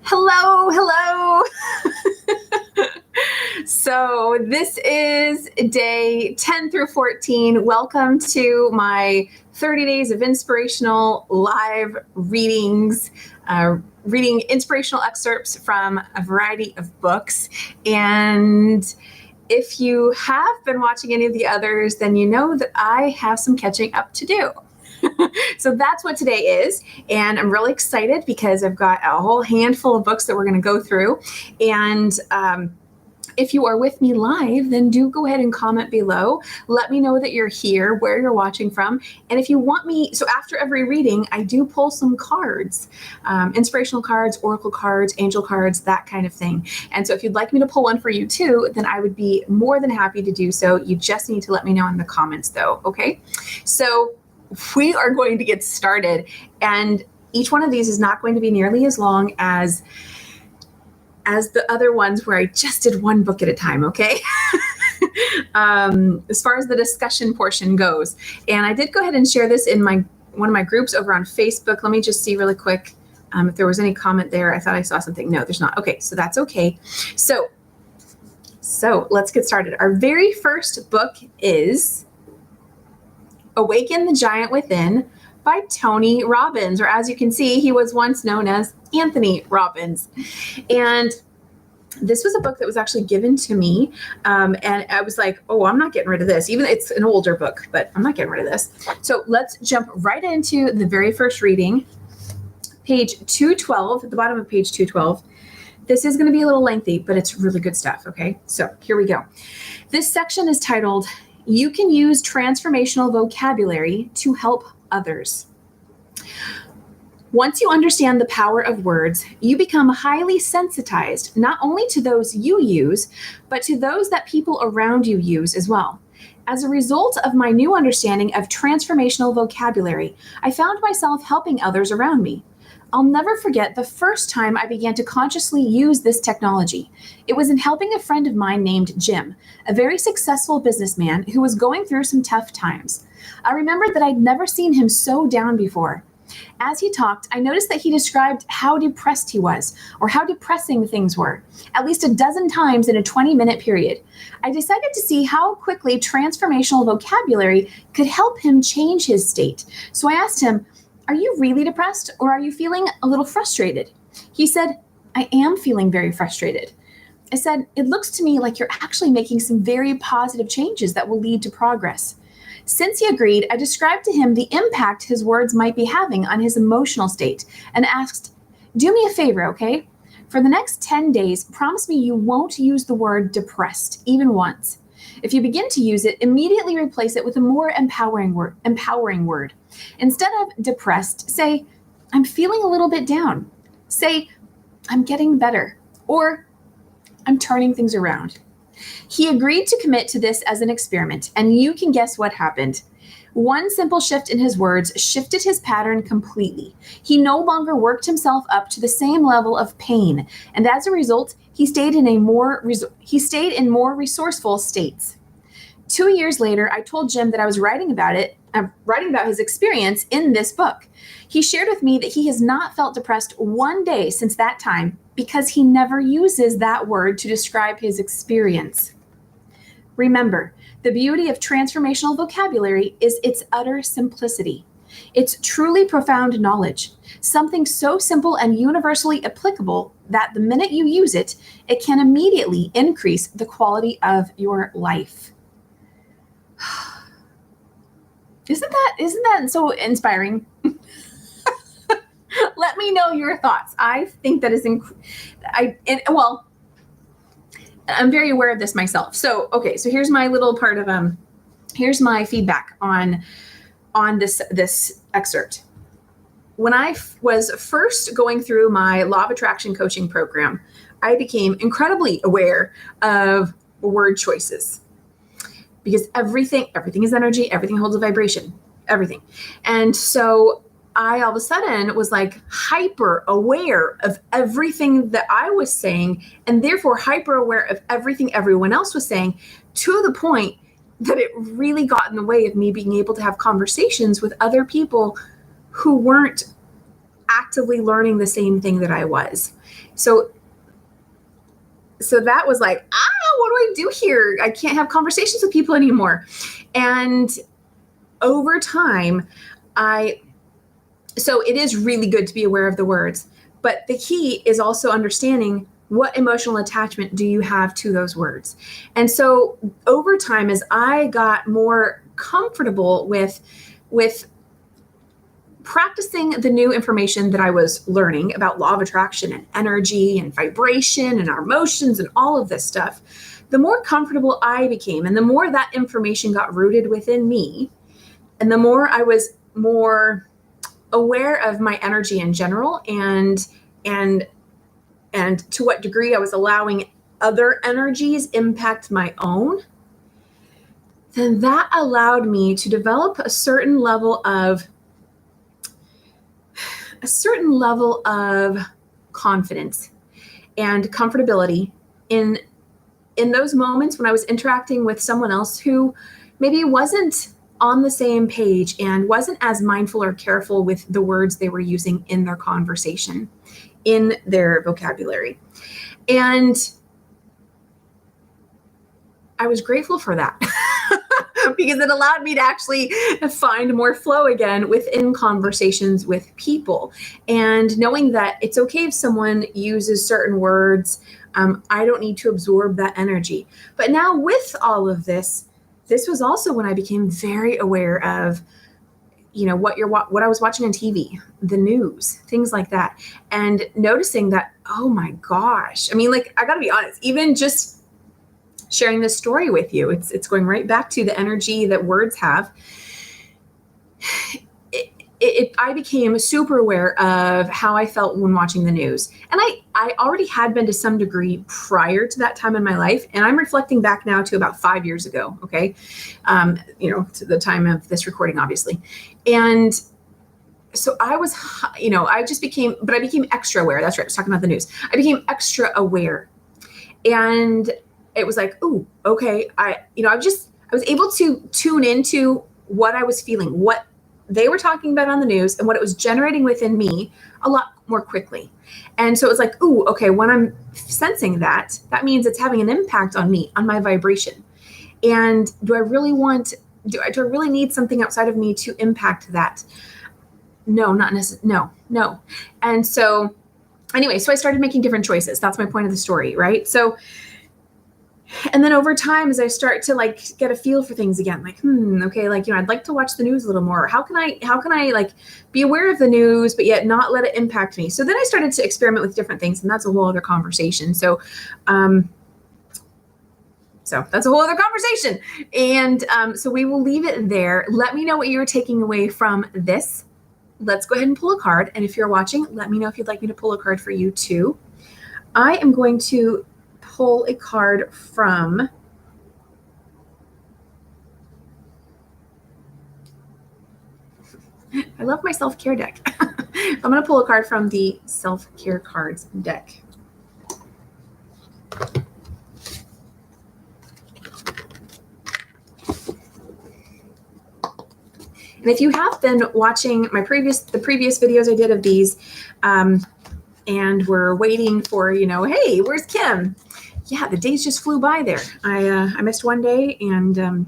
Hello, hello. So this is day 10 through 14. Welcome to my 30 days of inspirational live readings, reading inspirational excerpts from a variety of books. And if you have been watching any of the others, then you know that I have some catching up to do. So that's what today is. And I'm really excited because I've got a whole handful of books that we're going to go through. And if you are with me live, then do go ahead and comment below. Let me know that you're here, where you're watching from. And if you want me, so after every reading, I do pull some cards, inspirational cards, oracle cards, angel cards, that kind of thing. And so if you'd like me to pull one for you too, then I would be more than happy to do so. You just need to let me know in the comments though, okay? So we are going to get started. And each one of these is not going to be nearly as long as the other ones where I just did one book at a time, okay? As far as the discussion portion goes. And I did go ahead and share this in one of my groups over on Facebook. Let me just see really quick if there was any comment there. I thought I saw something. No, there's not. Okay, so that's okay. So let's get started. Our very first book is Awaken the Giant Within by Tony Robbins, or as you can see, he was once known as Anthony Robbins. And this was a book that was actually given to me. And I was like, oh, I'm not getting rid of this. Even it's an older book, but I'm not getting rid of this. So let's jump right into the very first reading, page 212, at the bottom of page 212. This is going to be a little lengthy, but it's really good stuff. Okay, so here we go. This section is titled, You Can Use Transformational Vocabulary to Help Others. Once you understand the power of words, you become highly sensitized, not only to those you use, but to those that people around you use as well. As a result of my new understanding of transformational vocabulary, I found myself helping others around me. I'll never forget the first time I began to consciously use this technology. It was in helping a friend of mine named Jim, a very successful businessman who was going through some tough times. I remembered that I'd never seen him so down before. As he talked, I noticed that he described how depressed he was, or how depressing things were, at least a dozen times in a 20-minute period. I decided to see how quickly transformational vocabulary could help him change his state. So I asked him, are you really depressed, or are you feeling a little frustrated? He said, I am feeling very frustrated. I said, it looks to me like you're actually making some very positive changes that will lead to progress. Since he agreed, I described to him the impact his words might be having on his emotional state and asked, do me a favor, okay? For the next 10 days, promise me you won't use the word depressed even once. If you begin to use it, immediately replace it with a more empowering word. Instead of depressed, say, I'm feeling a little bit down. Say, I'm getting better, or I'm turning things around. He agreed to commit to this as an experiment, and you can guess what happened. One simple shift in his words shifted his pattern completely. He no longer worked himself up to the same level of pain, and as a result, he stayed in more resourceful states. 2 years later, I told Jim that I was writing about his experience in this book. He shared with me that he has not felt depressed one day since that time because he never uses that word to describe his experience. Remember, the beauty of transformational vocabulary is its utter simplicity. It's truly profound knowledge, something so simple and universally applicable that the minute you use it, it can immediately increase the quality of your life. Isn't that so inspiring? Let me know your thoughts. I think that is I'm very aware of this myself. So, okay, so here's my little part of here's my feedback on this excerpt. When I was first going through my Law of Attraction coaching program, I became incredibly aware of word choices. Because everything is energy, everything holds a vibration, everything. And so I all of a sudden was like hyper aware of everything that I was saying, and therefore hyper aware of everything everyone else was saying, to the point that it really got in the way of me being able to have conversations with other people who weren't actively learning the same thing that I was. So that was like, what do I do here? I can't have conversations with people anymore. And over time, so it is really good to be aware of the words, but the key is also understanding what emotional attachment do you have to those words. And so over time, as I got more comfortable with practicing the new information that I was learning about law of attraction and energy and vibration and our emotions and all of this stuff, the more comfortable I became and the more that information got rooted within me, and the more I was more aware of my energy in general and to what degree I was allowing other energies impact my own, then that allowed me to develop a certain level of confidence and comfortability in those moments when I was interacting with someone else who maybe wasn't on the same page and wasn't as mindful or careful with the words they were using in their conversation, in their vocabulary. And I was grateful for that because it allowed me to actually find more flow again within conversations with people. And knowing that it's okay if someone uses certain words, I don't need to absorb that energy. But now with all of this was also when I became very aware of, what I was watching on TV, the news, things like that. And noticing that, oh my gosh, I mean, like, I gotta be honest, even just sharing this story with you, it's going right back to the energy that words have. I became super aware of how I felt when watching the news. And I already had been to some degree prior to that time in my life. And I'm reflecting back now to about 5 years ago. Okay. To the time of this recording, obviously. And so I was, I became extra aware. That's right. I was talking about the news. I became extra aware. And it was like, ooh, okay. I was able to tune into what I was feeling, what they were talking about on the news and what it was generating within me a lot more quickly. And so it was like, ooh, okay, when I'm sensing that means it's having an impact on me, on my vibration. And do I really need something outside of me to impact that? No, not necessarily. No. And so anyway, so I started making different choices. That's my point of the story, right? So, and then over time, as I start to like get a feel for things again, like, okay, like, I'd like to watch the news a little more. How can I like be aware of the news, but yet not let it impact me? So then I started to experiment with different things, and that's a whole other conversation. So that's a whole other conversation. And so we will leave it there. Let me know what you're taking away from this. Let's go ahead and pull a card. And if you're watching, let me know if you'd like me to pull a card for you too. I am going to pull a card from I love my self-care deck. I'm going to pull a card from the self-care cards deck. And if you have been watching the previous videos I did of these, and we're waiting for, hey, where's Kim? Yeah, the days just flew by there. I missed one day, and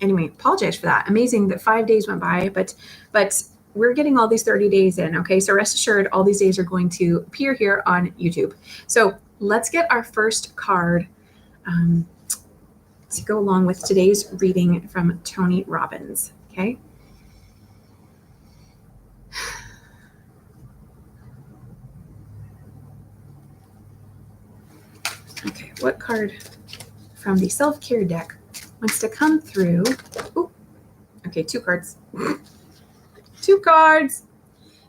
anyway, apologize for that. Amazing that 5 days went by, but we're getting all these 30 days in. Okay, so rest assured, all these days are going to appear here on YouTube. So let's get our first card to go along with today's reading from Tony Robbins. Okay. Okay, what card from the self-care deck wants to come through? Ooh, okay, 2 cards. 2 cards.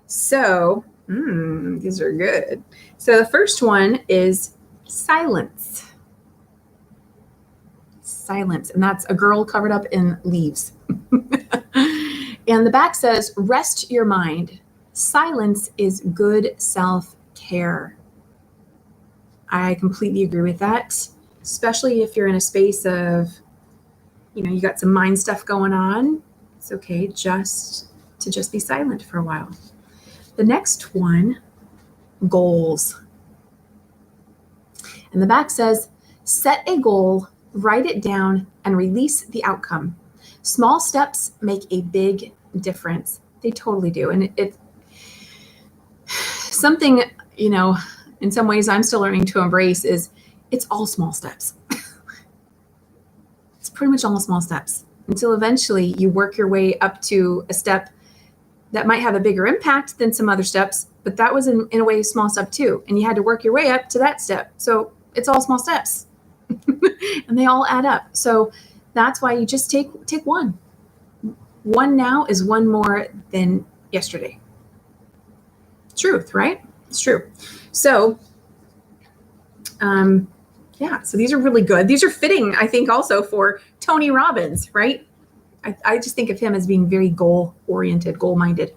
So, these are good. So the first one is silence. Silence, and that's a girl covered up in leaves. And the back says, rest your mind. Silence is good self-care. I completely agree with that, especially if you're in a space of, you got some mind stuff going on. It's okay just to be silent for a while. The next one, goals. And the back says, set a goal, write it down, and release the outcome. Small steps make a big difference. They totally do. And it's something, in some ways I'm still learning to embrace is it's all small steps. It's pretty much all small steps until eventually you work your way up to a step that might have a bigger impact than some other steps, but that was in a way a small step too. And you had to work your way up to that step. So it's all small steps and they all add up. So that's why you just take one. One now is one more than yesterday. Truth, right? It's true. So, so these are really good. These are fitting, I think, also for Tony Robbins, right? I just think of him as being very goal-oriented, goal-minded.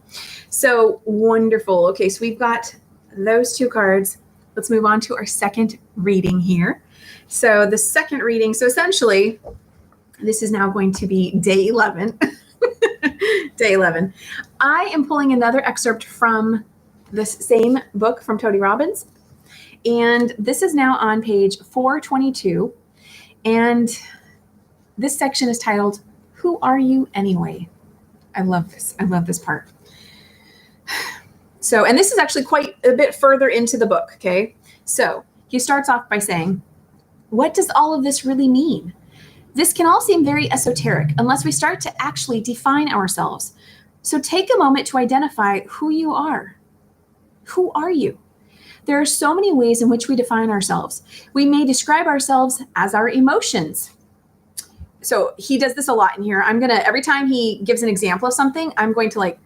So wonderful. Okay, so we've got those two cards. Let's move on to our second reading here. So the second reading, so essentially, this is now going to be day 11. Day 11. I am pulling another excerpt from this same book from Tony Robbins. And this is now on page 422. And this section is titled, Who Are You Anyway? I love this. I love this part. So, and this is actually quite a bit further into the book, okay? So he starts off by saying, what does all of this really mean? This can all seem very esoteric unless we start to actually define ourselves. So take a moment to identify who you are. Who are you? There are so many ways in which we define ourselves. We may describe ourselves as our emotions. So he does this a lot in here. Every time he gives an example of something, I'm going to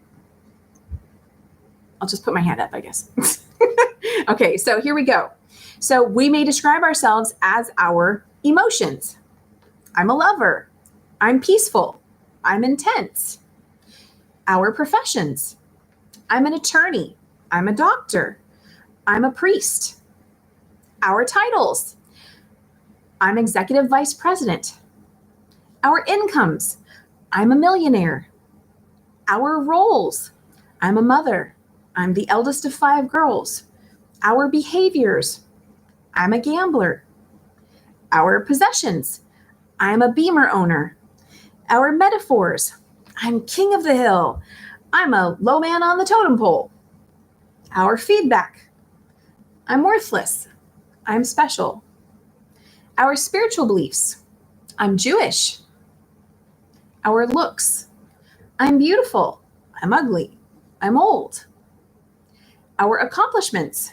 I'll just put my hand up, I guess. Okay, so here we go. So we may describe ourselves as our emotions. I'm a lover. I'm peaceful. I'm intense. Our professions. I'm an attorney. I'm a doctor. I'm a priest. Our titles. I'm executive vice president. Our incomes. I'm a millionaire. Our roles. I'm a mother. I'm the eldest of 5 girls. Our behaviors. I'm a gambler. Our possessions. I'm a Beamer owner. Our metaphors. I'm king of the hill. I'm a low man on the totem pole. Our feedback. I'm worthless. I'm special. Our spiritual beliefs. I'm Jewish. Our looks. I'm beautiful. I'm ugly. I'm old. Our accomplishments.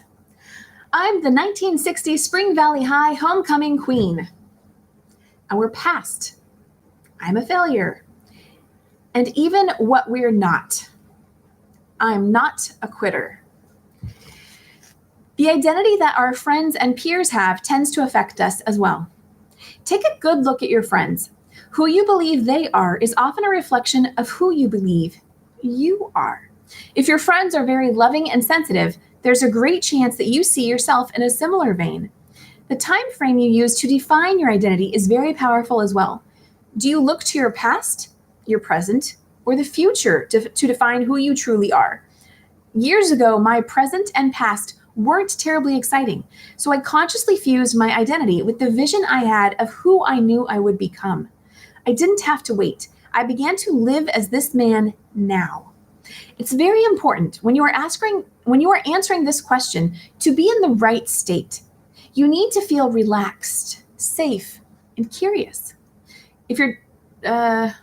I'm the 1960s Spring Valley High homecoming queen. Our past. I'm a failure. And even what we're not. I'm not a quitter. The identity that our friends and peers have tends to affect us as well. Take a good look at your friends. Who you believe they are is often a reflection of who you believe you are. If your friends are very loving and sensitive, there's a great chance that you see yourself in a similar vein. The time frame you use to define your identity is very powerful as well. Do you look to your past, your present, or the future to define who you truly are? Years ago, my present and past weren't terribly exciting, so I consciously fused my identity with the vision I had of who I knew I would become. I didn't have to wait. I began to live as this man now. It's very important when you are answering this question to be in the right state. You need to feel relaxed, safe, and curious. If you're, and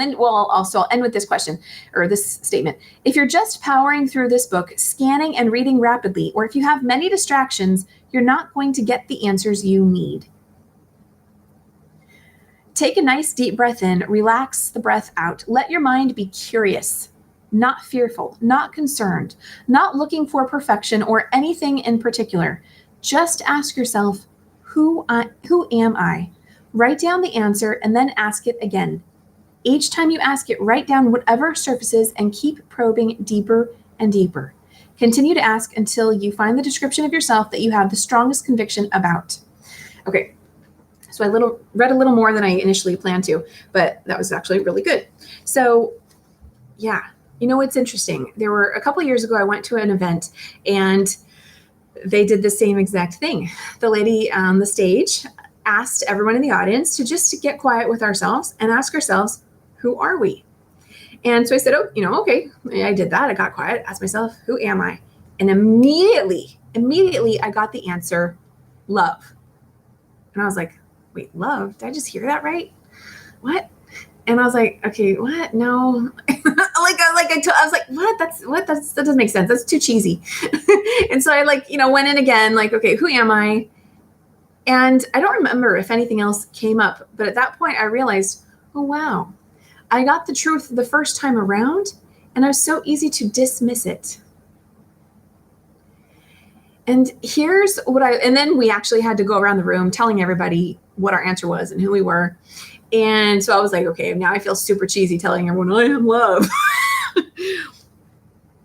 then, I'll end with this question, or this statement. If you're just powering through this book, scanning and reading rapidly, or if you have many distractions, you're not going to get the answers you need. Take a nice deep breath in, relax the breath out. Let your mind be curious, not fearful, not concerned, not looking for perfection or anything in particular. Just ask yourself, who am I? Write down the answer and then ask it again. Each time you ask it, write down whatever surfaces and keep probing deeper and deeper. Continue to ask until you find the description of yourself that you have the strongest conviction about. Okay, so I read a little more than I initially planned to, but that was actually really good. So yeah, It's interesting. There were a couple of years ago, I went to an event and they did the same exact thing. The lady on the stage asked everyone in the audience to just get quiet with ourselves and ask ourselves, who are we? And so I said, okay. I did that. I got quiet, asked myself, who am I? And immediately I got the answer, love. And I was like, wait, love? Did I just hear that right? What? And I was like, okay, what? No. I was like, what? That doesn't make sense. That's too cheesy. And so I went in again, like, okay, who am I? And I don't remember if anything else came up, but at that point I realized, oh, wow, I got the truth the first time around and I was so easy to dismiss it. And here's and then we actually had to go around the room telling everybody what our answer was and who we were. And so I was like, okay, now I feel super cheesy telling everyone I am love.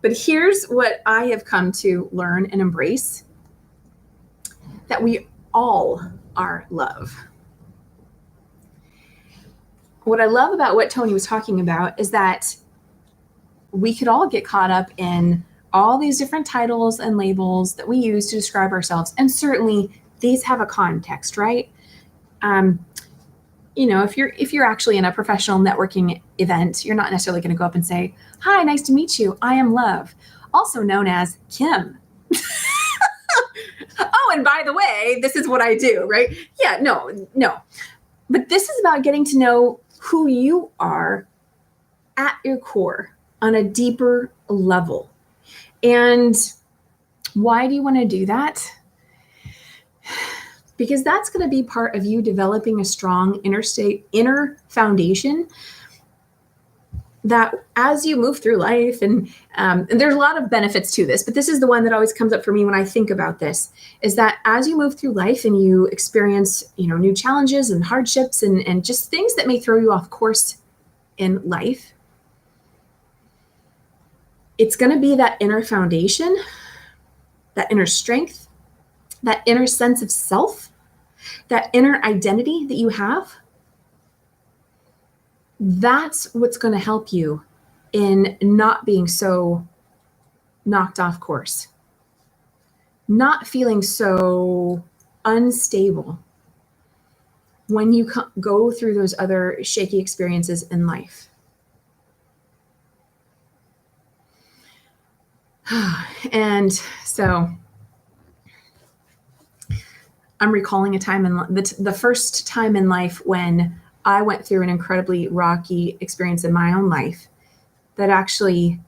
But here's what I have come to learn and embrace, that we all are love. What I love about what Tony was talking about is that we could all get caught up in all these different titles and labels that we use to describe ourselves. And certainly these have a context, right? If you're actually in a professional networking event, you're not necessarily going to go up and say, hi, nice to meet you. I am Love, also known as Kim. Oh, and by the way, this is what I do, right? Yeah, no. But this is about getting to know who you are at your core on a deeper level. And why do you want to do that? Because that's going to be part of you developing a strong inner foundation that as you move through life, and there's a lot of benefits to this, but this is the one that always comes up for me when I think about this, is that as you move through life and you experience, new challenges and hardships and just things that may throw you off course in life, it's going to be that inner foundation, that inner strength, that inner sense of self, that inner identity that you have. That's what's going to help you in not being so knocked off course, not feeling so unstable when you go through those other shaky experiences in life. And so I'm recalling a time the first time in life when I went through an incredibly rocky experience in my own life that actually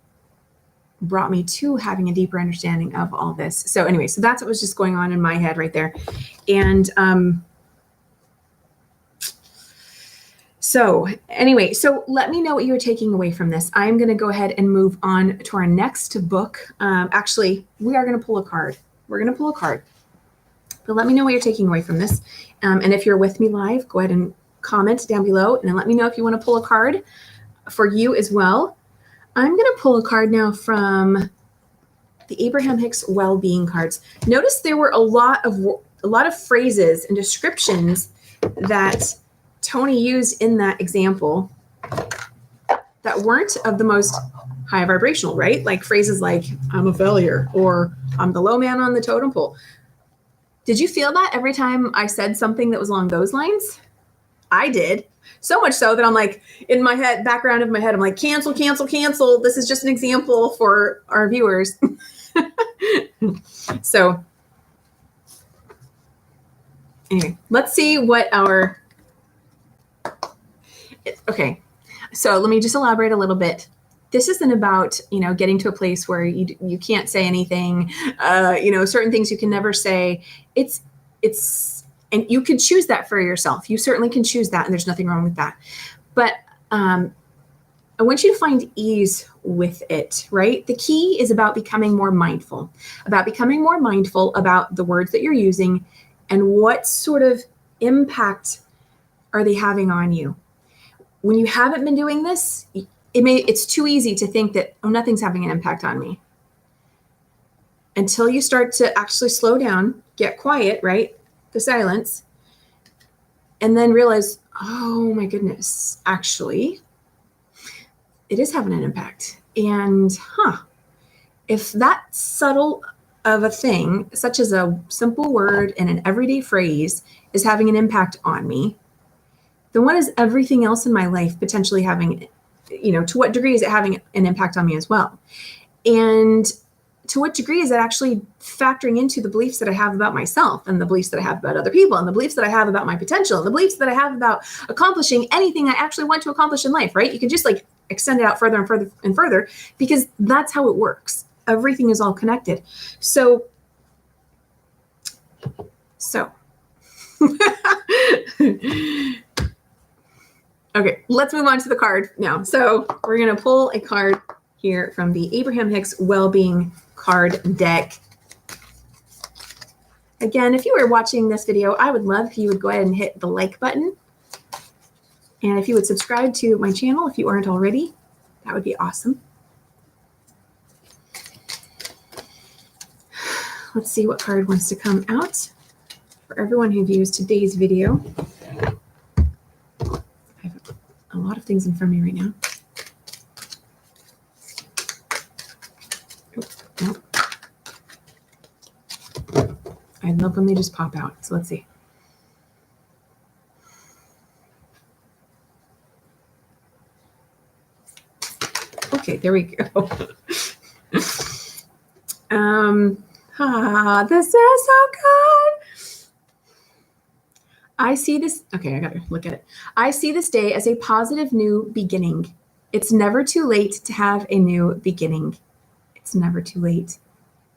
brought me to having a deeper understanding of all this. So anyway, so that's what was just going on in my head right there. And so let me know what you're taking away from this. I'm going to go ahead and move on to our next book. Actually, we are going to pull a card. We're going to pull a card. But let me know what you're taking away from this. And if you're with me live, go ahead and comment down below and then let me know if you want to pull a card for you as well. I'm going to pull a card now from the Abraham Hicks Well-Being cards. Notice there were a lot of phrases and descriptions that Tony used in that example that weren't of the most high vibrational, right? Like phrases like, I'm a failure, or I'm the low man on the totem pole. Did you feel that every time I said something that was along those lines? I did. So much so that I'm like, in my head, background of my head, I'm like, cancel. This is just an example for our viewers. So anyway, let's see what okay. So let me just elaborate a little bit. This isn't about, getting to a place where you can't say anything, certain things you can never say. And you can choose that for yourself. You certainly can choose that, and there's nothing wrong with that. But I want you to find ease with it, right? The key is about becoming more mindful about the words that you're using and what sort of impact are they having on you. When you haven't been doing this, it's too easy to think that, nothing's having an impact on me. Until you start to actually slow down, get quiet, right? The silence, and then realize, oh my goodness, actually, it is having an impact. And if that subtle of a thing, such as a simple word and an everyday phrase, is having an impact on me, then what is everything else in my life potentially having, to what degree is it having an impact on me as well? And to what degree is it actually factoring into the beliefs that I have about myself, and the beliefs that I have about other people, and the beliefs that I have about my potential, and the beliefs that I have about accomplishing anything I actually want to accomplish in life, right? You can just like extend it out further and further and further, because that's how it works. Everything is all connected. So okay, let's move on to the card now. So we're going to pull a card here from the Abraham Hicks Wellbeing card deck. Again, if you were watching this video, I would love if you would go ahead and hit the like button. And if you would subscribe to my channel, if you aren't already, that would be awesome. Let's see what card wants to come out for everyone who views today's video. I have a lot of things in front of me right now. Oh, no. I love when they just pop out. So let's see. Okay, there we go. This is so good. I see this. Okay, I gotta look at it. I see this day as a positive new beginning. It's never too late to have a new beginning. It's never too late.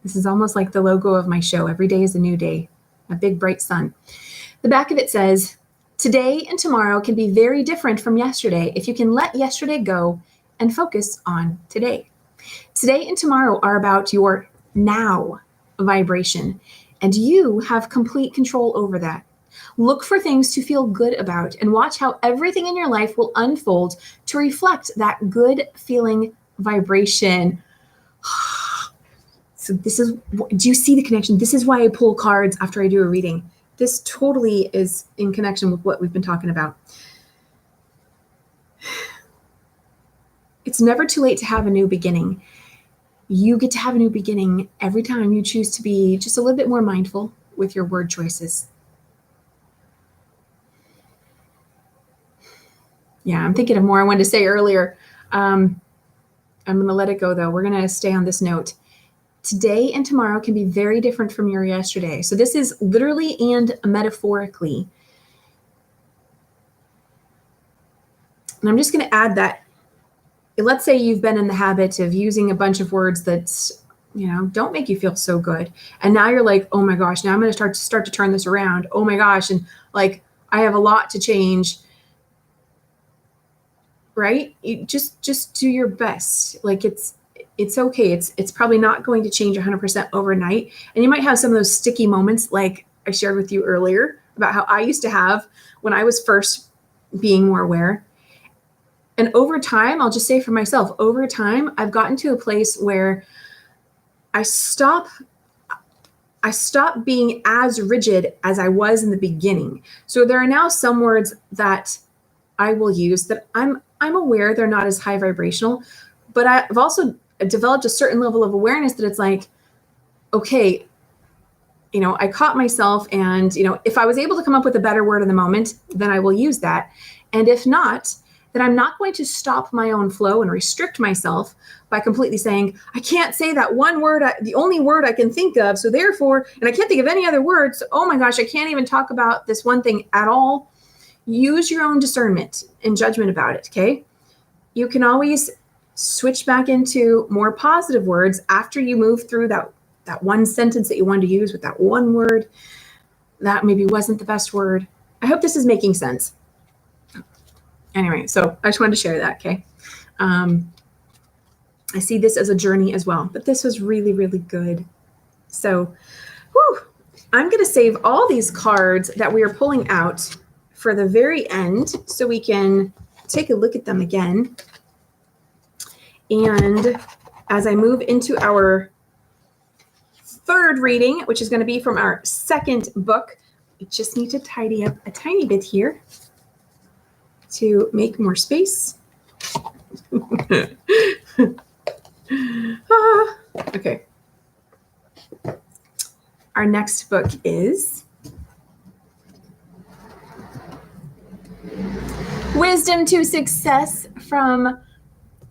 This is almost like the logo of my show. Every day is a new day, a big bright sun. The back of it says, today and tomorrow can be very different from yesterday if you can let yesterday go and focus on today. Today and tomorrow are about your now vibration, and you have complete control over that. Look for things to feel good about and watch how everything in your life will unfold to reflect that good feeling vibration. So this is, do you see the connection? This is why I pull cards after I do a reading. This totally is in connection with what we've been talking about. It's never too late to have a new beginning. You get to have a new beginning every time you choose to be just a little bit more mindful with your word choices. Yeah, I'm thinking of more I wanted to say earlier. I'm going to let it go, though. We're going to stay on this note. Today and tomorrow can be very different from your yesterday. So this is literally and metaphorically. And I'm just going to add that. Let's say you've been in the habit of using a bunch of words that, don't make you feel so good. And now you're like, oh my gosh, now I'm going to start to turn this around. Oh my gosh. And like, I have a lot to change. Right? You just do your best. Like it's okay. It's probably not going to change 100% overnight. And you might have some of those sticky moments like I shared with you earlier about how I used to have when I was first being more aware. And over time, I'll just say for myself, over time, I've gotten to a place where I stop being as rigid as I was in the beginning. So there are now some words that I will use that I'm aware they're not as high vibrational, but I've also developed a certain level of awareness that it's like, okay, I caught myself, and, if I was able to come up with a better word in the moment, then I will use that. And if not, then I'm not going to stop my own flow and restrict myself by completely saying, I can't say that one word, the only word I can think of. So therefore, and I can't think of any other words. So, oh my gosh, I can't even talk about this one thing at all. Use your own discernment and judgment about it, okay? You can always switch back into more positive words after you move through that one sentence that you wanted to use with that one word that maybe wasn't the best word. I hope this is making sense. Anyway, so I just wanted to share that, okay? I see this as a journey as well, but this was really, really good. So, I'm going to save all these cards that we are pulling out for the very end so we can take a look at them again. And as I move into our third reading, which is going to be from our second book, we just need to tidy up a tiny bit here to make more space. Okay. Our next book is Wisdom to Success from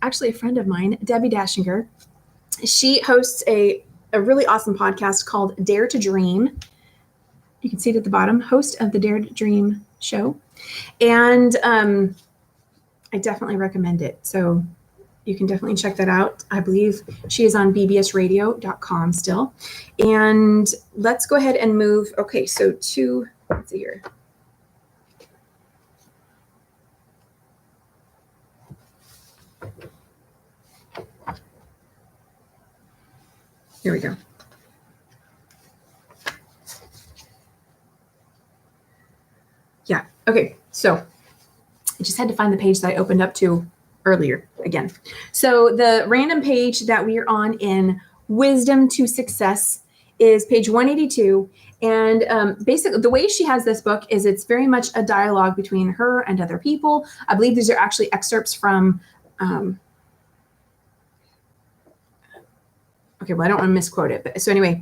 actually a friend of mine, Debbi Dachinger. She hosts a really awesome podcast called Dare to Dream. You can see it at the bottom, host of the Dare to Dream show. And I definitely recommend it. So you can definitely check that out. I believe she is on bbsradio.com still. And let's go ahead and move. Okay, so let's see here. Here we go. Yeah, okay, so I just had to find the page that I opened up to earlier again. So the random page that we are on in Wisdom to Success is page 182. And basically the way she has this book is it's very much a dialogue between her and other people. I believe these are actually excerpts from, okay, well, I don't want to misquote it. But so anyway,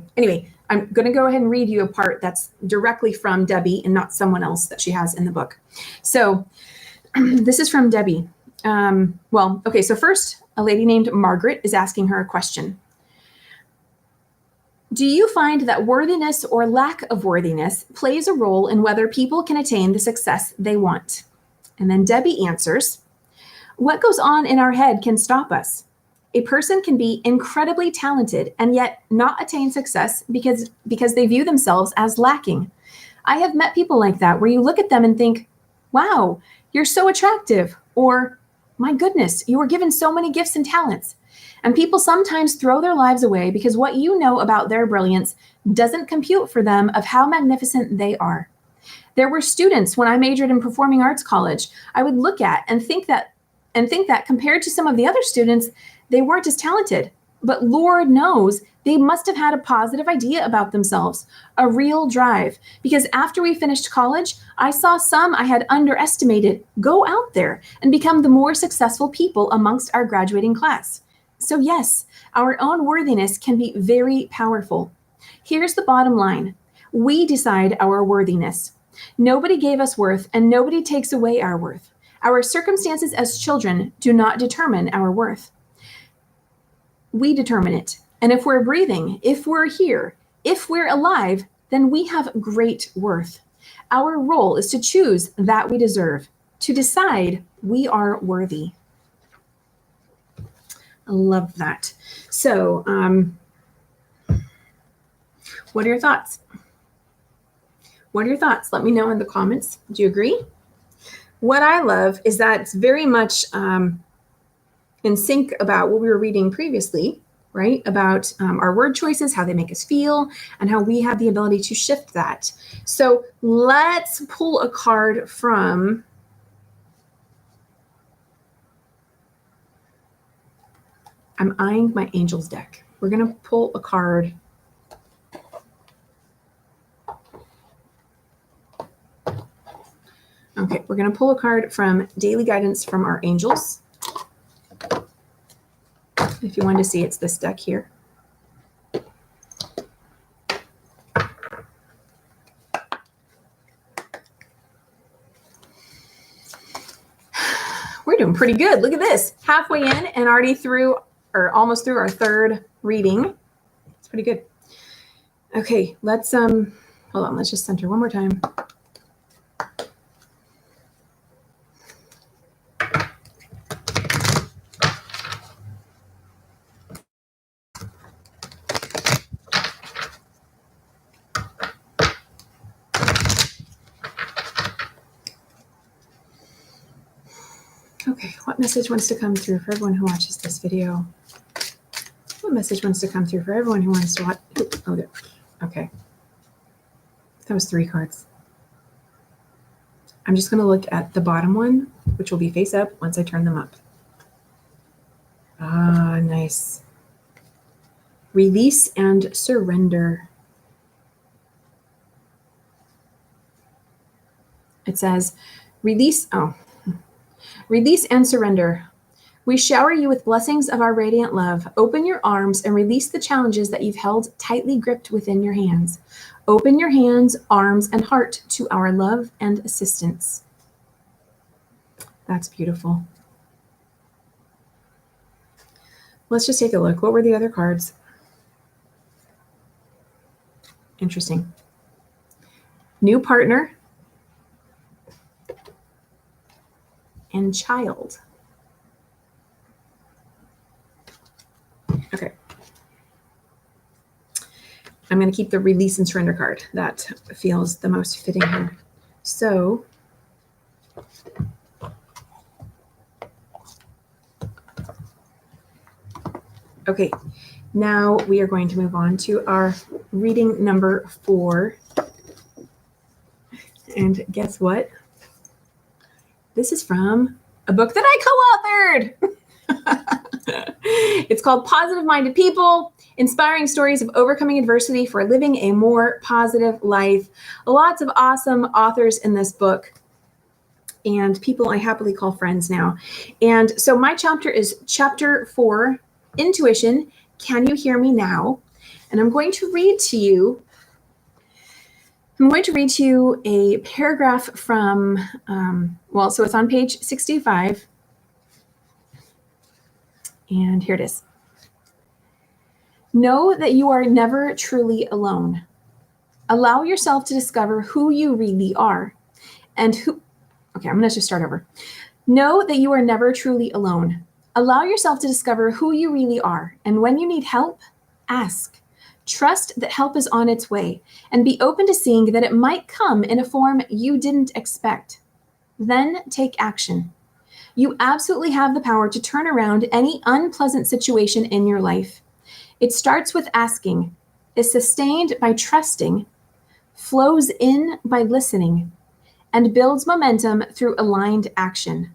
I'm going to go ahead and read you a part that's directly from Debbi and not someone else that she has in the book. So this is from Debbi. Okay, so first, a lady named Margaret is asking her a question. Do you find that worthiness or lack of worthiness plays a role in whether people can attain the success they want? And then Debbi answers, what goes on in our head can stop us. A person can be incredibly talented and yet not attain success because they view themselves as lacking. I have met people like that where you look at them and think, wow, you're so attractive, or my goodness, you were given so many gifts and talents. And people sometimes throw their lives away because what you know about their brilliance doesn't compute for them of how magnificent they are. There were students when I majored in performing arts college, I would look at and think that compared to some of the other students, they weren't as talented. But Lord knows they must have had a positive idea about themselves, a real drive. Because after we finished college, I saw some I had underestimated go out there and become the more successful people amongst our graduating class. So yes, our own worthiness can be very powerful. Here's the bottom line. We decide our worthiness. Nobody gave us worth and nobody takes away our worth. Our circumstances as children do not determine our worth. We determine it. And if we're breathing, if we're here, if we're alive, then we have great worth. Our role is to choose that we deserve, to decide we are worthy. I love that. So, what are your thoughts? What are your thoughts? Let me know in the comments. Do you agree? What I love is that it's very much in sync about what we were reading previously, right? About our word choices, how they make us feel, and how we have the ability to shift that. So let's pull a card from I'm eyeing my angels deck. We're going to pull a card. Okay, we're going to pull a card from Daily Guidance from our Angels. If you want to see, it's this deck here. We're doing pretty good. Look at this. Halfway in and already through, or almost through our third reading. It's pretty good. Okay, let's hold on, let's just center one more time. Okay, what message wants to come through for everyone who watches this video? What message wants to come through for everyone who wants to watch? Oh, there. Okay. That was 3 cards. I'm just going to look at the bottom one, which will be face up once I turn them up. Ah, nice. Release and surrender. It says, release and surrender. We shower you with blessings of our radiant love. Open your arms and release the challenges that you've held tightly gripped within your hands. Open your hands, arms, and heart to our love and assistance. That's beautiful. Let's just take a look. What were the other cards? Interesting. New partner and child. Okay. I'm going to keep the release and surrender card. That feels the most fitting here. So, okay, now we are going to move on to our reading number 4. And guess what? This is from a book that I co-authored. It's called Positive Minded People, Inspiring Stories of Overcoming Adversity for Living a More Positive Life. Lots of awesome authors in this book and people I happily call friends now. And so my chapter is chapter 4, Intuition, Can You Hear Me Now? And I'm going to read to you a paragraph from, so it's on page 65. And here it is. Know that you are never truly alone. Allow yourself to discover who you really are I'm going to just start over. Know that you are never truly alone. Allow yourself to discover who you really are. And when you need help, ask. Trust that help is on its way and be open to seeing that it might come in a form you didn't expect. Then take action. You absolutely have the power to turn around any unpleasant situation in your life. It starts with asking, is sustained by trusting, flows in by listening, and builds momentum through aligned action.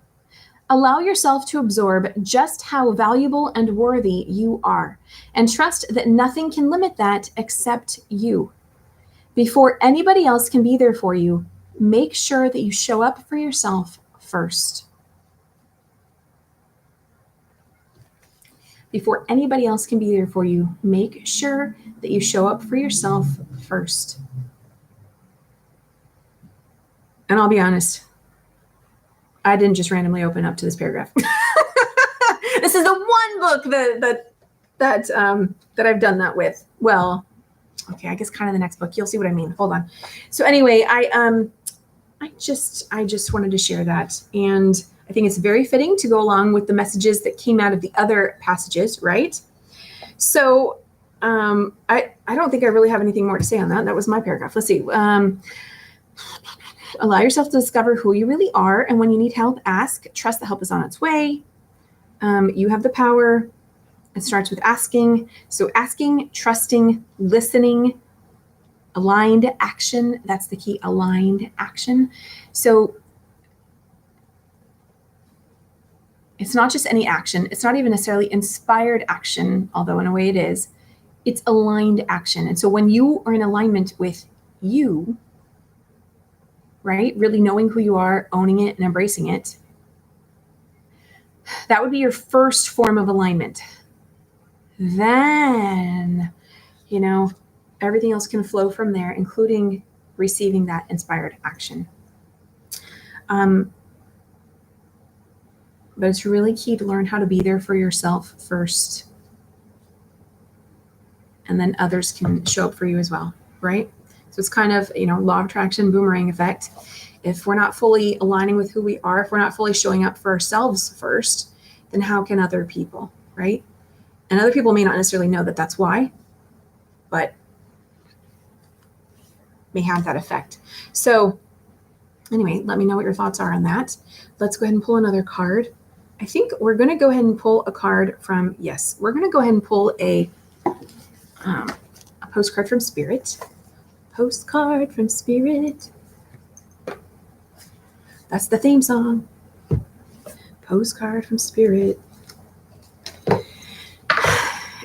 Allow yourself to absorb just how valuable and worthy you are, and trust that nothing can limit that except you. Before anybody else can be there for you, make sure that you show up for yourself first. Before anybody else can be there for you, make sure that you show up for yourself first. And I'll be honest, I didn't just randomly open up to this paragraph. This is the one book that I've done that with. Well, okay, I guess kind of the next book. You'll see what I mean. Hold on. So anyway, I just wanted to share that, and I think it's very fitting to go along with the messages that came out of the other passages, right? So I don't think I really have anything more to say on that. That was my paragraph. Let's see. Allow yourself to discover who you really are, and when you need help, ask. Trust that help is on its way. You have the power. It starts with asking. So asking, trusting, listening, aligned action. That's the key, aligned action. So it's not just any action. It's not even necessarily inspired action, although in a way it is. It's aligned action. And so when you are in alignment with you, right, really knowing who you are, owning it and embracing it, that would be your first form of alignment. Then, everything else can flow from there, including receiving that inspired action. But it's really key to learn how to be there for yourself first. And then others can show up for you as well, right? So it's kind of, law of attraction, boomerang effect. If we're not fully aligning with who we are, if we're not fully showing up for ourselves first, then how can other people, right? And other people may not necessarily know that that's why, but may have that effect. So anyway, let me know what your thoughts are on that. Let's go ahead and pull another card. I think we're going to go ahead and pull a card from, we're going to go ahead and pull a postcard from Spirit. Postcard from Spirit. That's the theme song. Postcard from Spirit.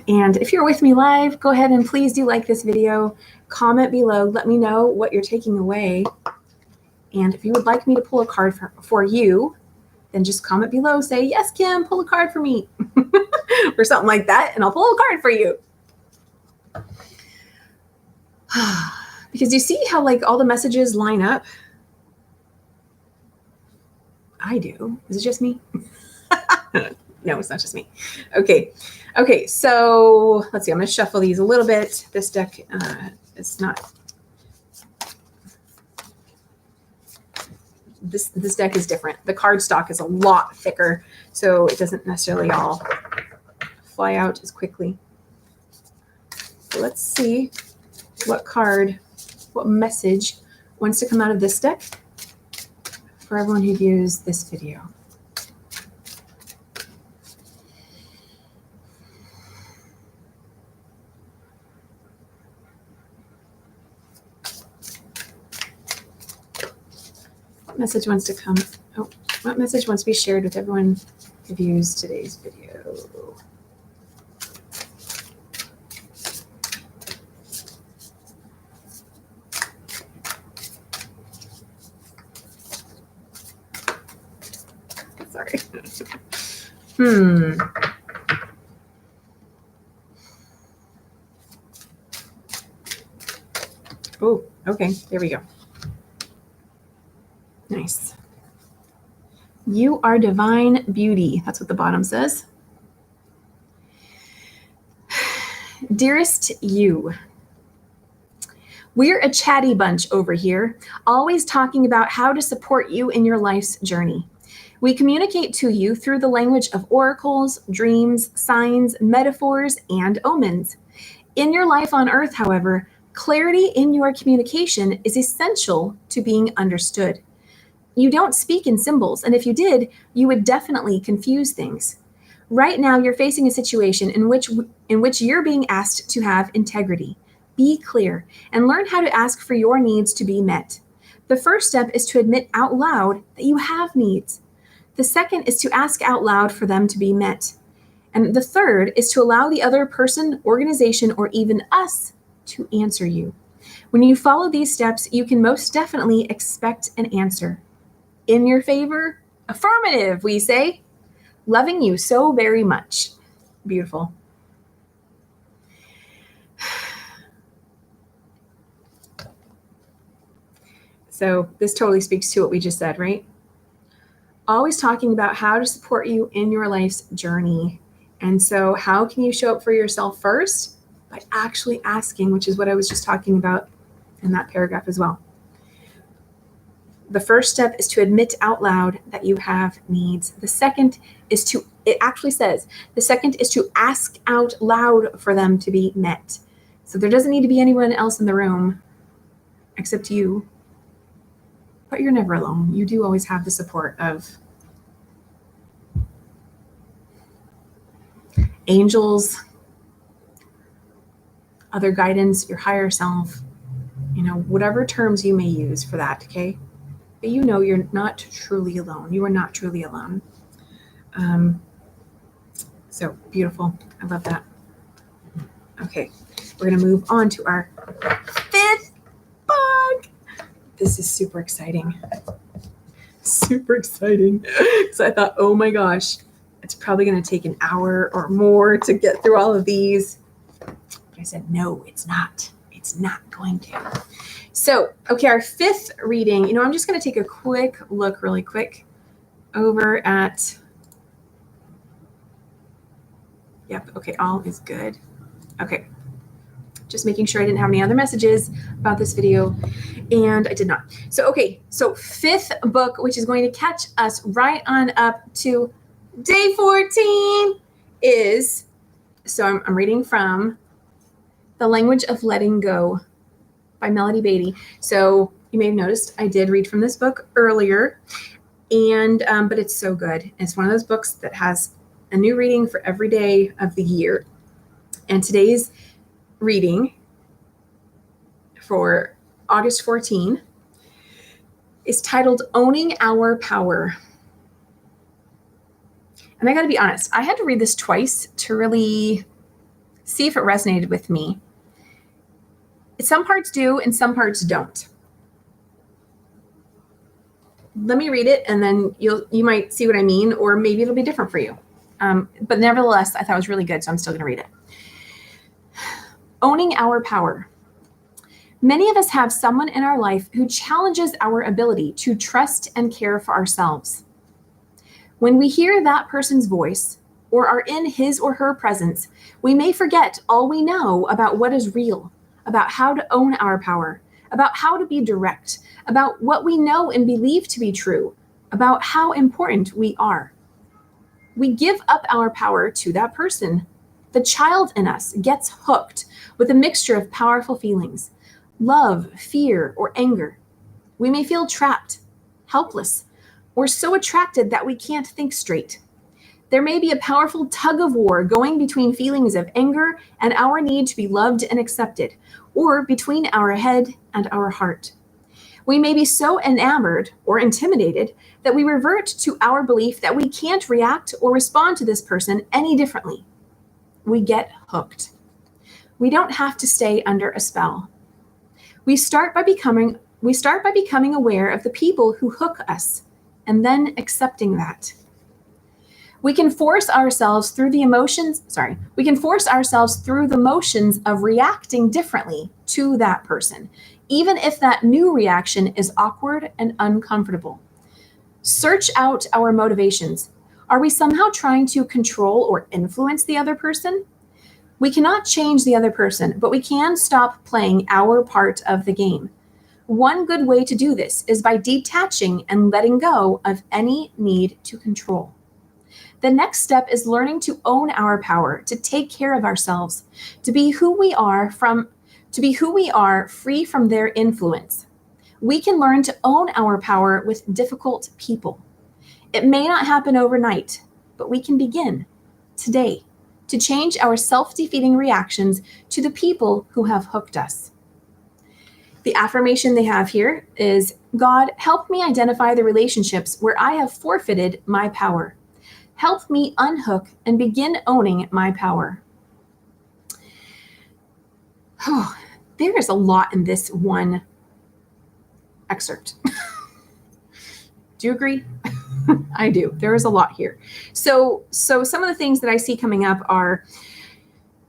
And if you're with me live, go ahead and please do like this video. Comment below. Let me know what you're taking away. And if you would like me to pull a card for you, then just comment below, say, yes, Kim, pull a card for me or something like that. And I'll pull a card for you. Because you see how like all the messages line up? I do. Is it just me? No, it's not just me. Okay. Okay. So let's see. I'm going to shuffle these a little bit. This deck, it's not. This deck is different. The card stock is a lot thicker, so it doesn't necessarily all fly out as quickly. So let's see what message wants to come out of this deck for everyone who views this video. What message wants to come? Oh, what message wants to be shared with everyone who views today's video? Sorry. Oh, okay. There we go. Nice. You are divine beauty. That's what the bottom says. Dearest you, we're a chatty bunch over here, always talking about how to support you in your life's journey. We communicate to you through the language of oracles, dreams, signs, metaphors, and omens. In your life on Earth, however, clarity in your communication is essential to being understood. You don't speak in symbols, and if you did, you would definitely confuse things. Right now, you're facing a situation in which you're being asked to have integrity. Be clear and learn how to ask for your needs to be met. The first step is to admit out loud that you have needs. The second is to ask out loud for them to be met. And the third is to allow the other person, organization, or even us to answer you. When you follow these steps, you can most definitely expect an answer. In your favor? Affirmative, we say. Loving you so very much. Beautiful. So this totally speaks to what we just said, right? Always talking about how to support you in your life's journey. And so how can you show up for yourself first? By actually asking, which is what I was just talking about in that paragraph as well. The first step is to admit out loud that you have needs. The second is it actually says, the second is to ask out loud for them to be met. So there doesn't need to be anyone else in the room except you. But you're never alone. You do always have the support of angels, other guidance, your higher self, whatever terms you may use for that, okay? But you're not truly alone. You are not truly alone. So beautiful. I love that. Okay, we're going to move on to our fifth book. This is super exciting. Super exciting. So I thought, oh my gosh, it's probably going to take an hour or more to get through all of these. But I said, no, it's not. It's not going to. So, okay, our fifth reading, I'm just going to take a quick look really quick over at, yep, okay, all is good. Okay, just making sure I didn't have any other messages about this video, and I did not. So, okay, so fifth book, which is going to catch us right on up to day 14 is, so I'm reading from The Language of Letting Go by Beattie. So you may have noticed I did read from this book earlier, and but it's so good. It's one of those books that has a new reading for every day of the year. And today's reading for August 14 is titled Owning Our Power. And I got to be honest, I had to read this twice to really see if it resonated with me. Some parts do and some parts don't. let me read it, and then you might see what I mean, or maybe it'll be different for you. But nevertheless, I thought it was really good, so I'm still going to read it. Owning our power. Many of us have someone in our life who challenges our ability to trust and care for ourselves. When we hear that person's voice or are in his or her presence, we may forget all we know about what is real, about how to own our power, about how to be direct, about what we know and believe to be true, about how important we are. We give up our power to that person. The child in us gets hooked with a mixture of powerful feelings: love, fear, or anger. We may feel trapped, helpless, or so attracted that we can't think straight. There may be a powerful tug of war going between feelings of anger and our need to be loved and accepted, or between our head and our heart. We may be so enamored or intimidated that we revert to our belief that we can't react or respond to this person any differently. We get hooked. We don't have to stay under a spell. We start by becoming aware of the people who hook us, and then accepting that. We can force ourselves through the motions of reacting differently to that person, even if that new reaction is awkward and uncomfortable. Search out our motivations. Are we somehow trying to control or influence the other person? We cannot change the other person, but we can stop playing our part of the game. One good way to do this is by detaching and letting go of any need to control. The next step is learning to own our power, to take care of ourselves, to be who we are free from their influence. We can learn to own our power with difficult people. It may not happen overnight, but we can begin today to change our self-defeating reactions to the people who have hooked us. The affirmation they have here is, God, help me identify the relationships where I have forfeited my power. Help me unhook and begin owning my power. Oh, there is a lot in this one excerpt. Do you agree? I do. There is a lot here. So some of the things that I see coming up are,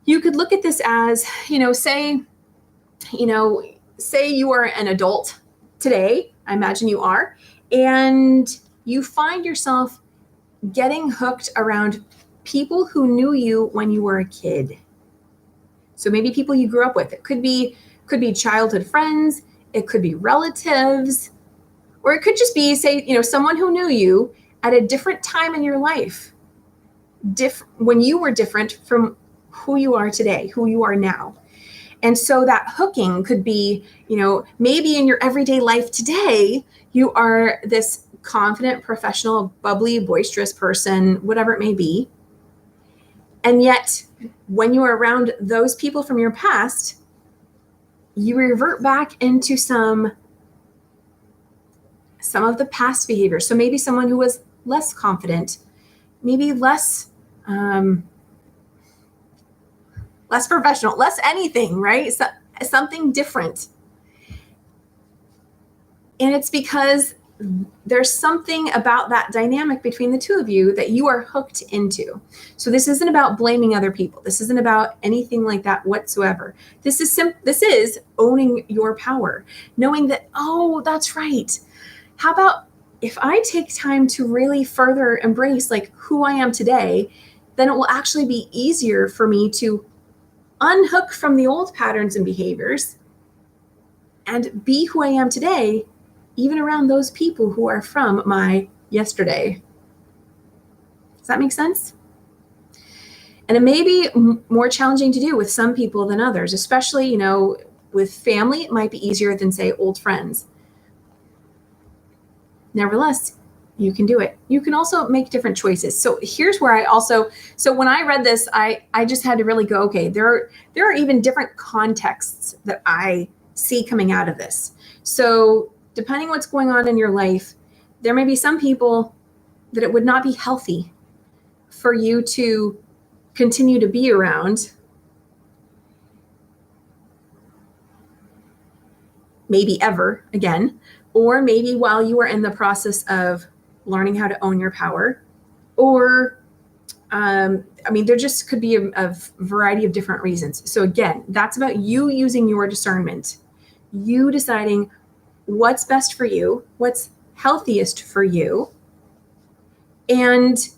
you could look at this as, say you are an adult today, I imagine you are, and you find yourself getting hooked around people who knew you when you were a kid. So maybe people you grew up with. It could be childhood friends, it could be relatives, or it could just be, say, someone who knew you at a different time in your life, when you were different from who you are today, who you are now. And so that hooking could be, maybe in your everyday life today, you are this confident, professional, bubbly, boisterous person, whatever it may be. And yet, when you are around those people from your past, you revert back into some of the past behaviors. So maybe someone who was less confident, maybe less professional, less anything, right? So, something different. And it's because there's something about that dynamic between the two of you that you are hooked into. So this isn't about blaming other people. This isn't about anything like that whatsoever. This is owning your power, knowing that, oh, that's right. How about if I take time to really further embrace who I am today, then it will actually be easier for me to unhook from the old patterns and behaviors and be who I am today, even around those people who are from my yesterday. Does that make sense? And it may be more challenging to do with some people than others, especially, with family, it might be easier than, say, old friends. Nevertheless, you can do it. You can also make different choices. So here's where when I read this, I just had to really go, okay, there are even different contexts that I see coming out of this. So depending what's going on in your life, there may be some people that it would not be healthy for you to continue to be around. Maybe ever again. or maybe while you are in the process of learning how to own your power, or there just could be a variety of different reasons. So again, that's about you using your discernment, you deciding what's best for you, what's healthiest for you, and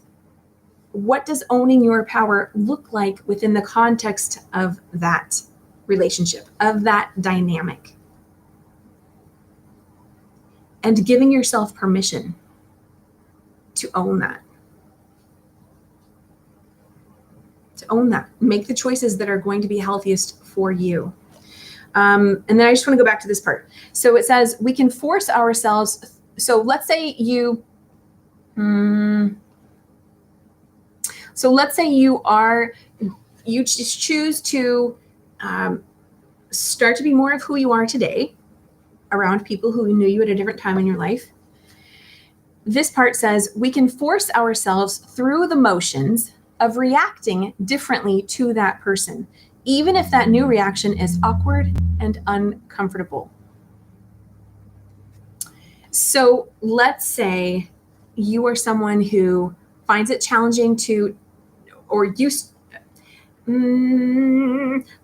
what does owning your power look like within the context of that relationship, of that dynamic. And giving yourself permission to own that. To own that. Make the choices that are going to be healthiest for you. And then I just want to go back to this part. So it says we can force ourselves. So let's say you just choose to start to be more of who you are today around people who knew you at a different time in your life. This part says we can force ourselves through the motions of reacting differently to that person, even if that new reaction is awkward and uncomfortable. So let's say you are someone who finds it challenging to, or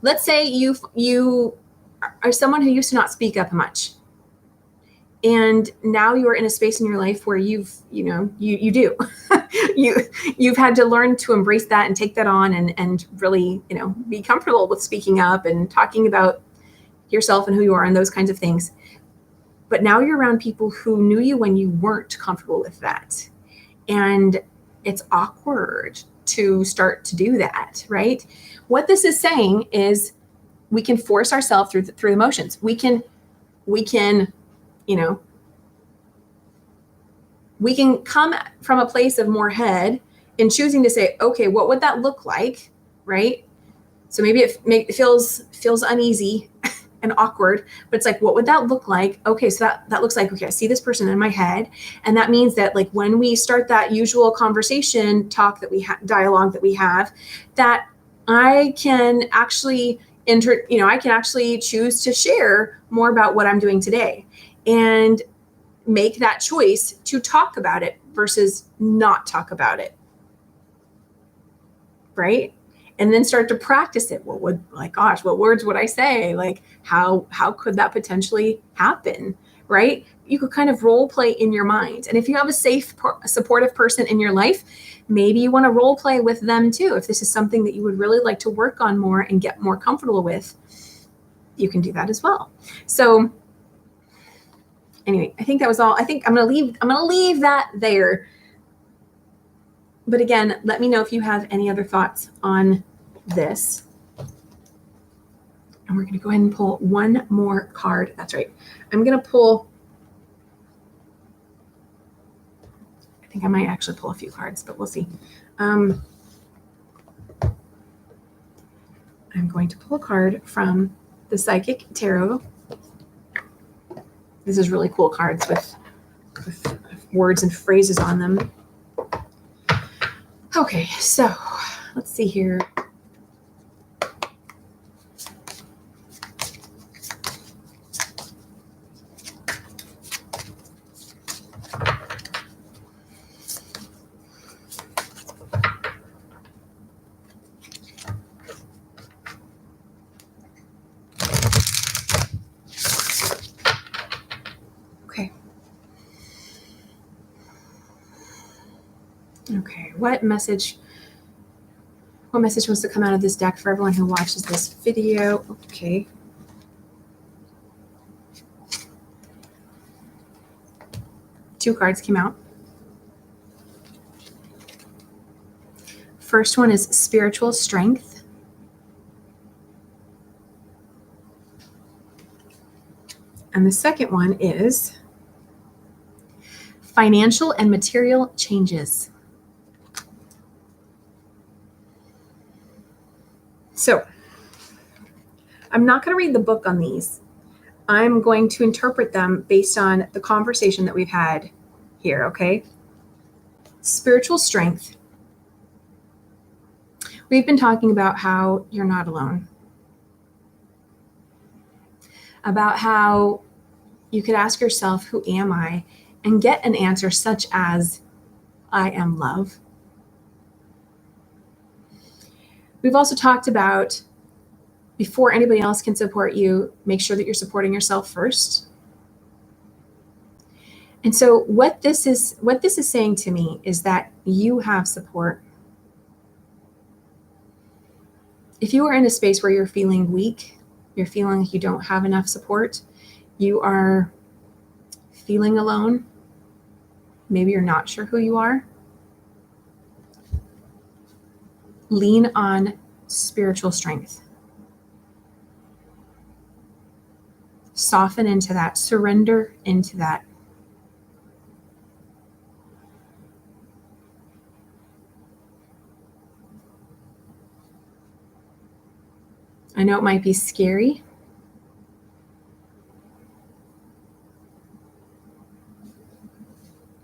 let's say you are someone who used to not speak up much. And now you're in a space in your life where you do. You've had to learn to embrace that and take that on and really, be comfortable with speaking up and talking about yourself and who you are and those kinds of things. But now you're around people who knew you when you weren't comfortable with that. And it's awkward to start to do that, right? What this is saying is we can force ourselves through the emotions. We can come from a place of more head in choosing to say, okay, what would that look like, right? So maybe it feels uneasy and awkward, but it's like, what would that look like? Okay, so that looks like, okay, I see this person in my head, and that means that like when we start that usual conversation dialogue that we have, that I can actually I can actually choose to share more about what I'm doing today, and make that choice to talk about it versus not talk about it, right? And then start to practice it. What words would I say? Like, how could that potentially happen, right? You could kind of role play in your mind. And if you have a safe, supportive person in your life, maybe you want to role play with them too. If this is something that you would really like to work on more and get more comfortable with, you can do that as well. So anyway, I think that was all. I think I'm gonna leave that there. But again, let me know if you have any other thoughts on this. And we're gonna go ahead and pull one more card. That's right. I'm gonna pull. I think I might actually pull a few cards, but we'll see. I'm going to pull a card from the Psychic Tarot. This is really cool cards with words and phrases on them. Okay, so let's see here. Okay, what message wants to come out of this deck for everyone who watches this video? Okay. Two cards came out. First one is spiritual strength. And the second one is financial and material changes. So I'm not going to read the book on these. I'm going to interpret them based on the conversation that we've had here, okay? Spiritual strength. We've been talking about how you're not alone. About how You could ask yourself, who am I? And get an answer such as, I am love. We've also talked about, before anybody else can support you, make sure that you're supporting yourself first. And so what this is saying to me is that you have support. If you are in a space where you're feeling weak, you're feeling like you don't have enough support, you are feeling alone, maybe you're not sure who you are, lean on spiritual strength. Soften into that, surrender into that. I know it might be scary,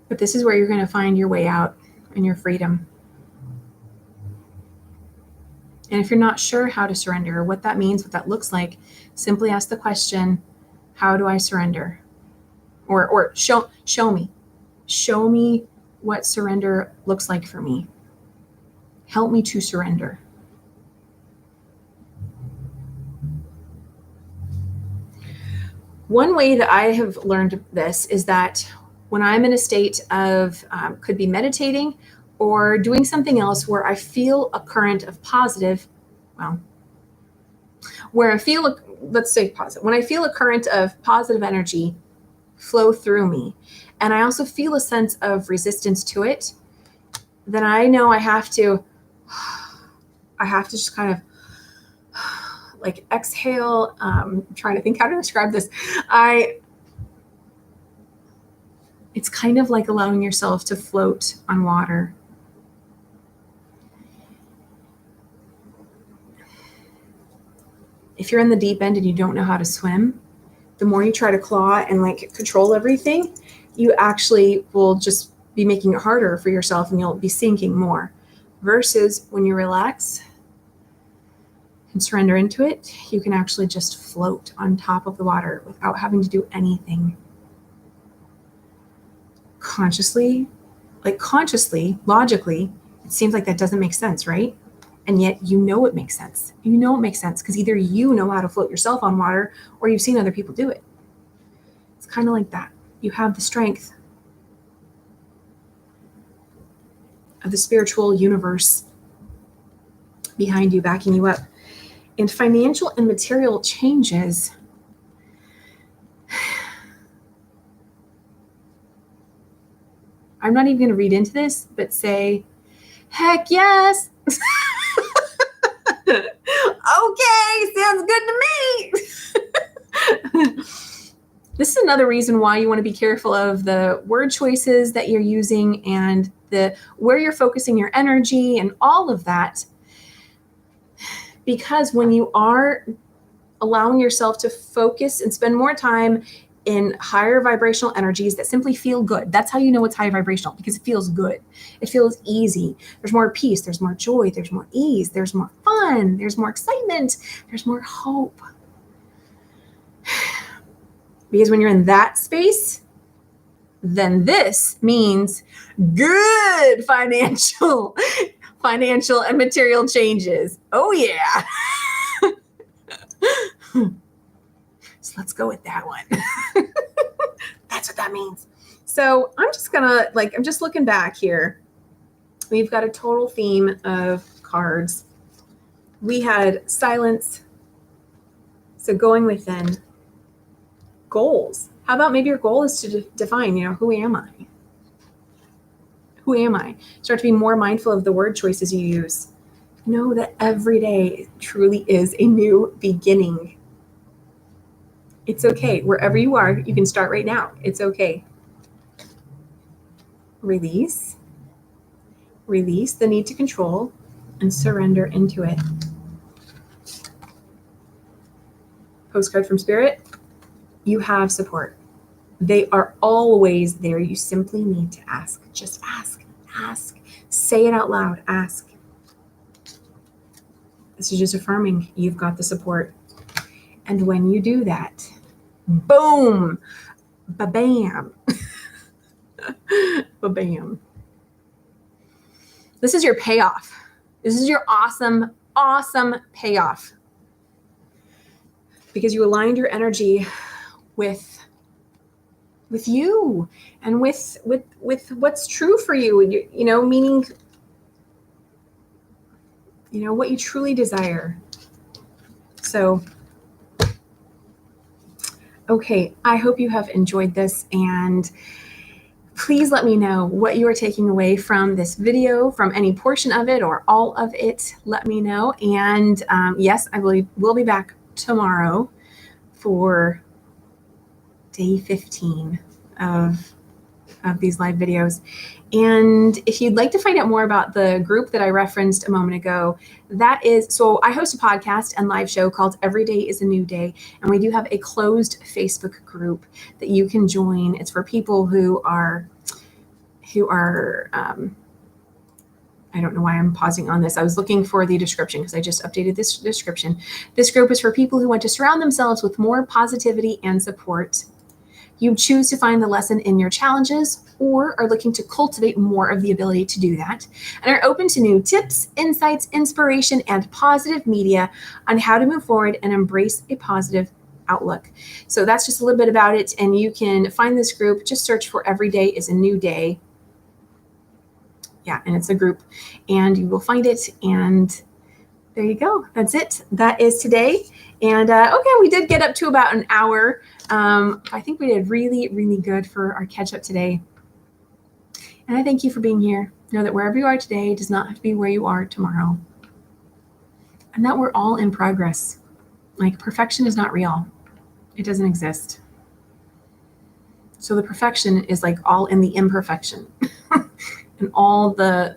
but this is where you're going to find your way out and your freedom. And if you're not sure how to surrender or what that means, what that looks like, simply ask the question, how do I surrender? Or show me. Show me what surrender looks like for me. Help me to surrender. One way that I have learned this is that when I'm in a state of, could be meditating or doing something else where I feel a current of positive, where I feel, let's say positive, when I feel a current of positive energy flow through me, and I also feel a sense of resistance to it, then I know I have to just kind of like exhale. I'm trying to think how to describe this. It's kind of like allowing yourself to float on water. If you're in the deep end and you don't know how to swim, the more you try to claw and like control everything, you actually will just be making it harder for yourself and you'll be sinking more. Versus when you relax and surrender into it, you can actually just float on top of the water without having to do anything. Consciously, logically, it seems like that doesn't make sense, right? And yet you know it makes sense. You know it makes sense because either you know how to float yourself on water or you've seen other people do it. It's kind of like that. You have the strength of the spiritual universe behind you, backing you up. And financial and material changes, I'm not even going to read into this, but say, heck yes. Okay, sounds good to me. This is another reason why you want to be careful of the word choices that you're using and where you're focusing your energy and all of that. Because when you are allowing yourself to focus and spend more time in higher vibrational energies that simply feel good. That's how you know it's high vibrational, because it feels good. It feels easy. There's more peace. There's more joy. There's more ease. There's more fun. There's more excitement. There's more hope. Because when you're in that space, then this means good financial and material changes. Oh yeah. So let's go with that one. That's what that means. So I'm just looking back here. We've got a total theme of cards. We had silence. So going within. Goals. How about maybe your goal is to define, who am I? Who am I? Start to be more mindful of the word choices you use. Know that every day truly is a new beginning. It's okay. Wherever you are, you can start right now. It's okay. Release. Release the need to control and surrender into it. Postcard from Spirit. You have support. They are always there. You simply need to ask. Just ask. Ask. Say it out loud. Ask. This is just affirming you've got the support. And when you do that, boom, Ba-bam. Ba-bam. This is your payoff. This is your awesome, awesome payoff. Because you aligned your energy with you and with what's true for you, you know, meaning, you know, what you truly desire. So, okay, I hope you have enjoyed this, and please let me know what you are taking away from this video, from any portion of it or all of it. Let me know. And yes, I will be back tomorrow for day 15 of these live videos. And if you'd like to find out more about the group that I referenced a moment ago, that is, so I host a podcast and live show called Every Day is a New Day. And we do have a closed Facebook group that you can join. It's for people who are I don't know why I'm pausing on this. I was looking for the description because I just updated this description. This group is for people who want to surround themselves with more positivity and support. You choose to find the lesson in your challenges or are looking to cultivate more of the ability to do that, and are open to new tips, insights, inspiration, and positive media on how to move forward and embrace a positive outlook. So that's just a little bit about it. And you can find this group, just search for Every Day is a New Day. Yeah, and it's a group, and you will find it. And there you go. That's it. That is today. And okay, we did get up to about an hour. I think we did really, really good for our catch up today. And I thank you for being here. Know that wherever you are today does not have to be where you are tomorrow. And that we're all in progress. Like, perfection is not real. It doesn't exist. So the perfection is like all in the imperfection and all the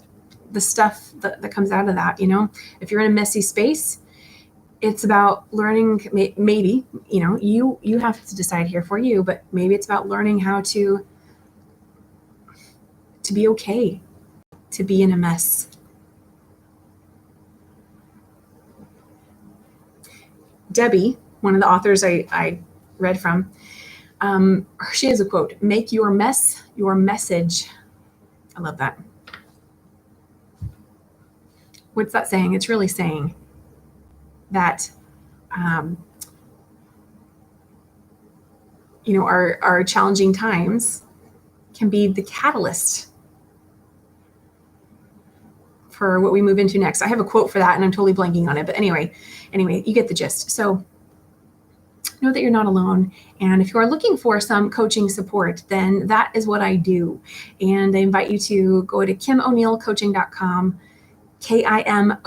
stuff that comes out of that, you know. If you're in a messy space, it's about learning, maybe, you know, you have to decide here for you, but maybe it's about learning how to be okay, to be in a mess. Debbie, one of the authors I read from, she has a quote: "Make your mess your message." I love that. What's that saying? It's really saying that, you know, our challenging times can be the catalyst for what we move into next. I have a quote for that and I'm totally blanking on it. But anyway, you get the gist. So know that you're not alone. And if you are looking for some coaching support, then that is what I do. And I invite you to go to KimO'NeillCoaching.com, KIMONEILL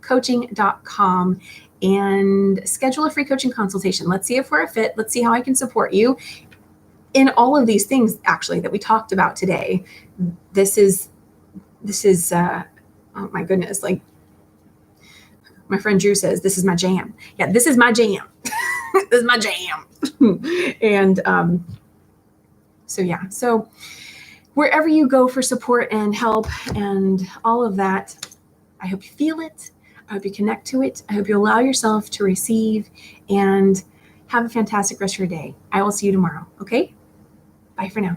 coaching.com, and schedule a free coaching consultation. Let's see if we're a fit. Let's see how I can support you in all of these things, actually, that we talked about today. This is oh my goodness, like my friend Drew says, this is my jam. Yeah, this is my jam. This is my jam. And so wherever you go for support and help and all of that, I hope you feel it. I hope you connect to it. I hope you allow yourself to receive, and have a fantastic rest of your day. I will see you tomorrow. Okay? Bye for now.